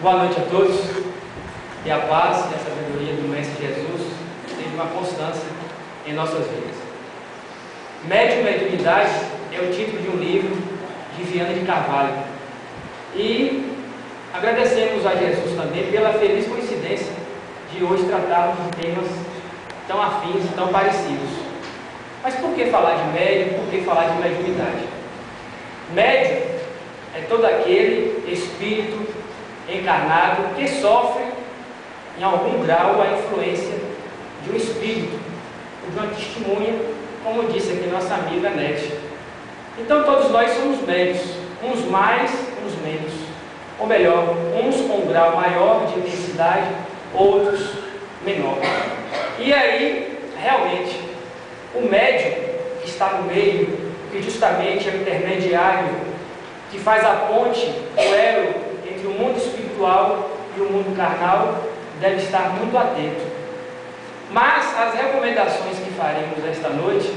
Boa noite a todos. Que a paz e a sabedoria do Mestre Jesus seja uma constância em nossas vidas. Médium e Mediunidade é o título de um livro de Viana de Carvalho. E agradecemos a Jesus também pela feliz coincidência de hoje tratarmos de temas tão afins e tão parecidos. Mas por que falar de médium? Por que falar de mediunidade? Médium é todo aquele espírito encarnado que sofre em algum grau a influência de um espírito, de uma testemunha, como disse aqui nossa amiga Nete. Então todos nós somos médios, uns mais, uns menos, ou melhor, uns com um grau maior de intensidade, outros menor. E aí, realmente, o médium que está no meio, que justamente é o intermediário, que faz a ponte, o elo entre o mundo espiritual e o mundo carnal, deve estar muito atento. Mas as recomendações que faremos esta noite,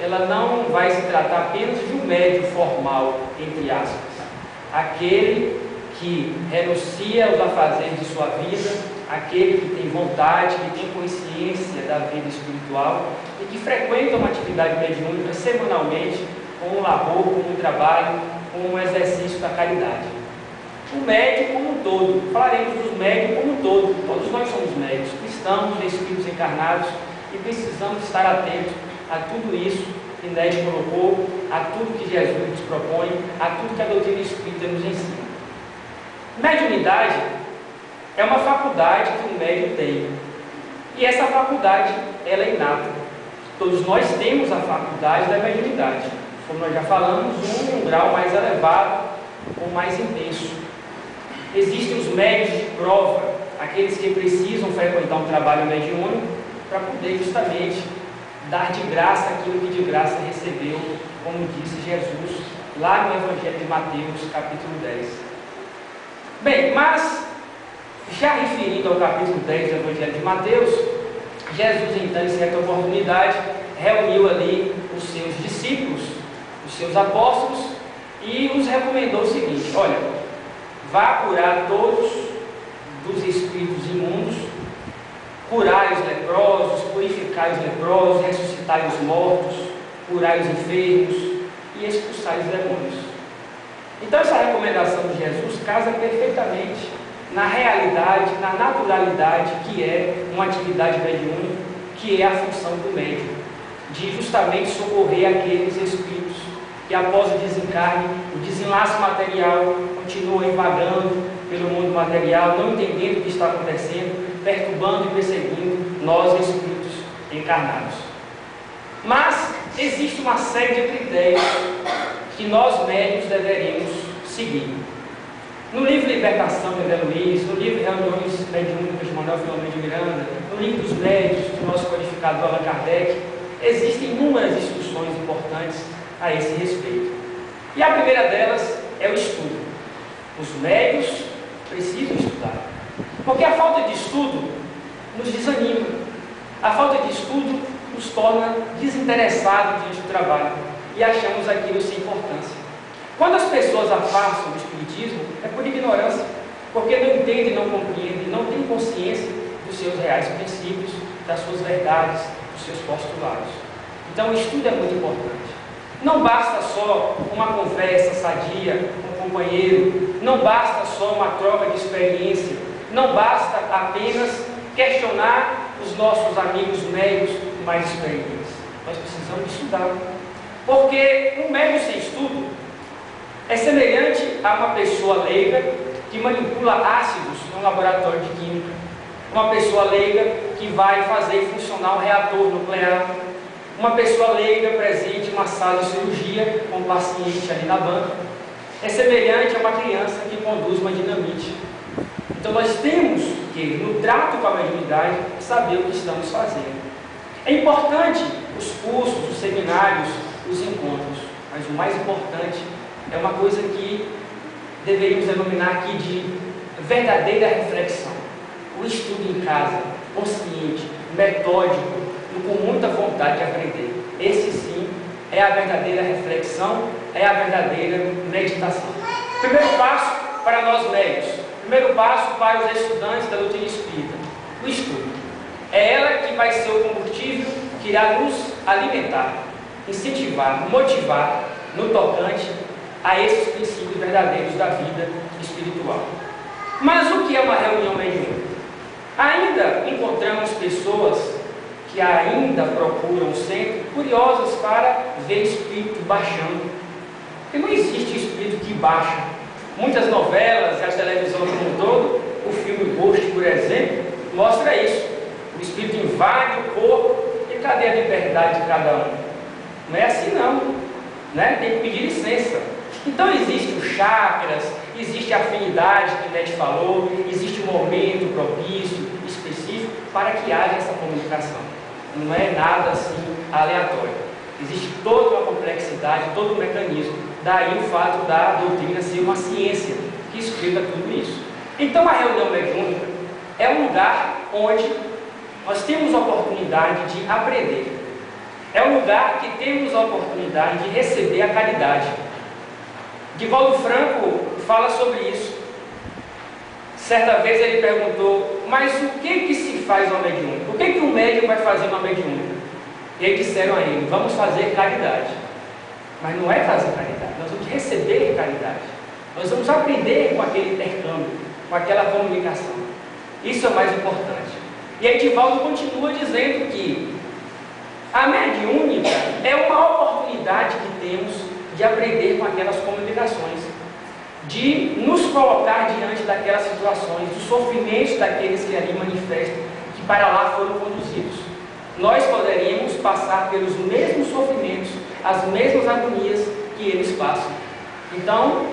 ela não vai se tratar apenas de um médium formal, entre aspas, aquele que renuncia aos afazeres de sua vida, aquele que tem vontade, que tem consciência da vida espiritual e que frequenta uma atividade mediúnica semanalmente, com um labor, com um trabalho, com um exercício da caridade. O médium como um todo, falaremos dos médiums como um todo, todos nós somos médios, cristãos, espíritos encarnados, e precisamos estar atentos a tudo isso que Nete colocou, a tudo que Jesus nos propõe, a tudo que a doutrina espírita nos ensina. Mediunidade é uma faculdade que o médium tem, e essa faculdade ela é inata. Todos nós temos a faculdade da mediunidade, como nós já falamos, um grau mais elevado ou mais intenso. Existem os médios de prova, aqueles que precisam frequentar um trabalho mediúnico para poder justamente dar de graça aquilo que de graça recebeu, como disse Jesus lá no Evangelho de Mateus, capítulo 10. Bem, mas já referindo ao capítulo 10 do Evangelho de Mateus, Jesus então, em certa oportunidade, reuniu ali os seus discípulos, os seus apóstolos, e os recomendou o seguinte: olha, vá curar todos dos espíritos imundos, curar os leprosos, purificar os leprosos, ressuscitar os mortos, curar os enfermos e expulsar os demônios. Então essa recomendação de Jesus casa perfeitamente na realidade, na naturalidade que é uma atividade mediúnica, que é a função do médium, de justamente socorrer aqueles espíritos que após o desencarne, o desenlace material, continuam vagando pelo mundo material, não entendendo o que está acontecendo, perturbando e perseguindo nós espíritos encarnados. Mas existe uma série de critérios que nós médiuns deveríamos seguir. No livro Libertação de André Luiz, no livro Reuniões Mediúnicas de Manuel Filomeno de Miranda, no livro dos Médios do nosso codificador Allan Kardec, existem inúmeras instruções importantes a esse respeito. E a primeira delas é o estudo. Os médios precisam estudar, porque a falta de estudo nos desanima, a falta de estudo nos torna desinteressados diante do trabalho e achamos aquilo sem importância. Quando as pessoas afastam do espiritismo, é por ignorância, porque não entendem, não compreendem, não têm consciência dos seus reais princípios, das suas verdades, dos seus postulados. Então o estudo é muito importante. Não basta só uma conversa sadia com um companheiro, não basta só uma troca de experiência, não basta apenas questionar os nossos amigos médios mais experientes. Nós precisamos estudar, porque um médio sem estudo é semelhante a uma pessoa leiga que manipula ácidos no laboratório de química, uma pessoa leiga que vai fazer funcionar um reator nuclear, uma pessoa leiga presente em uma sala de cirurgia com um paciente ali na banca, é semelhante a uma criança que conduz uma dinamite. Então nós temos que, no trato com a mediunidade, saber o que estamos fazendo. É importante os cursos, os seminários, os encontros, mas o mais importante é uma coisa que deveríamos denominar aqui de verdadeira reflexão. O estudo em casa, consciente, metódico, e com muita vontade de aprender. Esse sim é a verdadeira reflexão, é a verdadeira meditação. Primeiro passo para nós médios. Primeiro passo para os estudantes da doutrina espírita? O estudo. É ela que vai ser o combustível que irá nos alimentar, incentivar, motivar no tocante a esses princípios verdadeiros da vida espiritual. Mas o que é uma reunião mediúnica? Ainda encontramos pessoas que ainda procuram o centro curiosas para ver espírito baixando. Porque não existe espírito que baixa. Muitas novelas e a televisão como um todo, o filme Ghost, por exemplo, mostra isso. O espírito invade o corpo e cadê a liberdade de cada um? Não é assim não, né? Tem que pedir licença. Então existe os chakras, existe a afinidade que o Ned falou, existe um momento propício, específico, para que haja essa comunicação. Não é nada assim aleatório. Existe toda uma complexidade, todo um mecanismo. Daí o fato da doutrina ser uma ciência que explica tudo isso. Então a reunião mediúnica é um lugar onde nós temos a oportunidade de aprender. É um lugar que temos a oportunidade de receber a caridade. Divaldo Franco fala sobre isso. Certa vez ele perguntou, mas o que se faz uma mediúnica? O que um médium vai fazer uma mediúnica? E aí disseram a ele, vamos fazer caridade. Mas não é fazer caridade, nós vamos receber caridade. Nós vamos aprender com aquele intercâmbio, com aquela comunicação. Isso é o mais importante. E aí Divaldo continua dizendo que a mediúnica é uma oportunidade que temos de aprender com aquelas comunicações, de nos colocar diante daquelas situações, dos sofrimentos daqueles que ali manifestam, que para lá foram conduzidos. Nós poderíamos passar pelos mesmos sofrimentos, as mesmas agonias que eles passam. Então,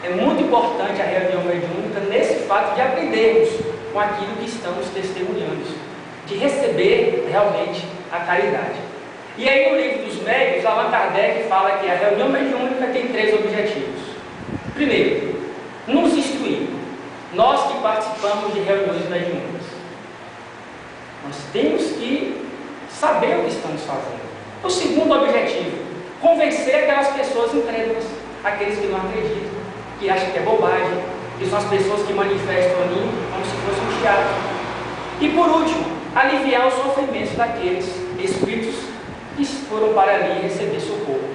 é muito importante a reunião mediúnica nesse fato de aprendermos com aquilo que estamos testemunhando, de receber realmente a caridade. E aí no livro dos médiuns, Allan Kardec fala que a reunião mediúnica tem 3 objetivos. Primeiro, nos instruir. Nós que participamos de reuniões mediúnicas, nós temos que saber o que estamos fazendo. O segundo objetivo, convencer aquelas pessoas incrédulas, aqueles que não acreditam, que acham que é bobagem, que são as pessoas que manifestam ali como se fosse um teatro. E por último, aliviar os sofrimentos daqueles espíritos que foram para ali receber socorro.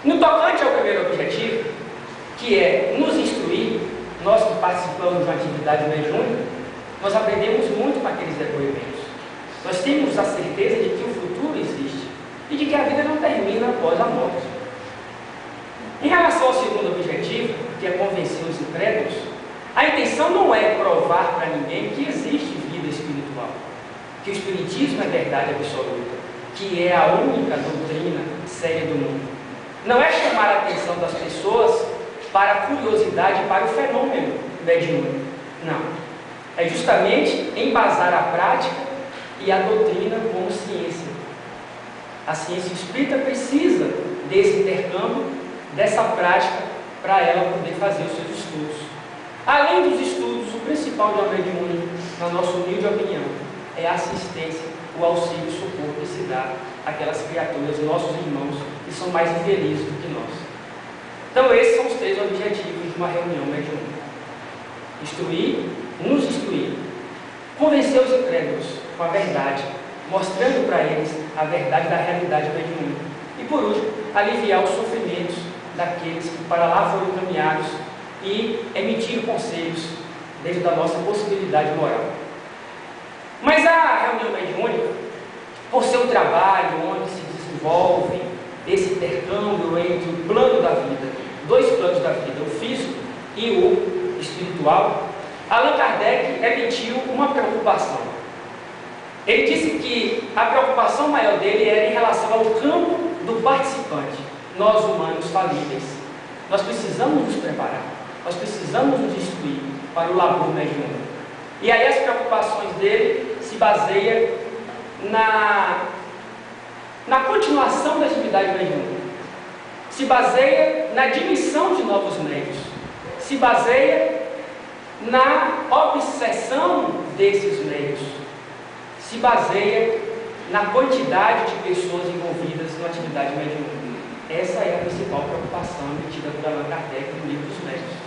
No tocante ao primeiro objetivo, que é nos instruir, nós que participamos de uma atividade mediúnica, nós aprendemos muito com aqueles depoimentos. Nós temos a certeza de que o futuro existe e de que a vida não termina após a morte. Em relação ao segundo objetivo, que é convencer os incrédulos, a intenção não é provar para ninguém que existe vida espiritual, que o Espiritismo é verdade absoluta, que é a única doutrina séria do mundo. Não é chamar a atenção das pessoas para a curiosidade, para o fenômeno mediúnico. Não. É justamente embasar a prática e a doutrina como ciência. A ciência espírita precisa desse intercâmbio, dessa prática, para ela poder fazer os seus estudos. Além dos estudos, o principal de uma mediúnica, na nossa humilde opinião, é a assistência, o auxílio e o socorro que se dá àquelas criaturas, nossos irmãos, que são mais infelizes do que nós. Então esses são os 3 objetivos de uma reunião mediúnica. Instruir, nos instruir, convencer os incrédulos com a verdade, mostrando para eles a verdade da realidade mediúnica. E por último, aliviar os sofrimentos daqueles que para lá foram encaminhados e emitir conselhos dentro da nossa possibilidade moral. Mas a reunião mediúnica, por ser um trabalho onde se desenvolve esse intercâmbio entre o plano da vida, 2 planos da vida, o físico e o espiritual, Allan Kardec emitiu uma preocupação. Ele disse que a preocupação maior dele era em relação ao campo do participante. Nós, humanos falíveis, nós precisamos nos preparar, nós precisamos nos instruir para o labor mediúnico. E aí as preocupações dele se baseiam na continuação da atividade mediúnica, se baseia na admissão de novos médios, se baseia na obsessão desses médios, se baseia na quantidade de pessoas envolvidas na atividade mediúnica. Essa é a principal preocupação emitida por Allan Kardec no livro dos médios.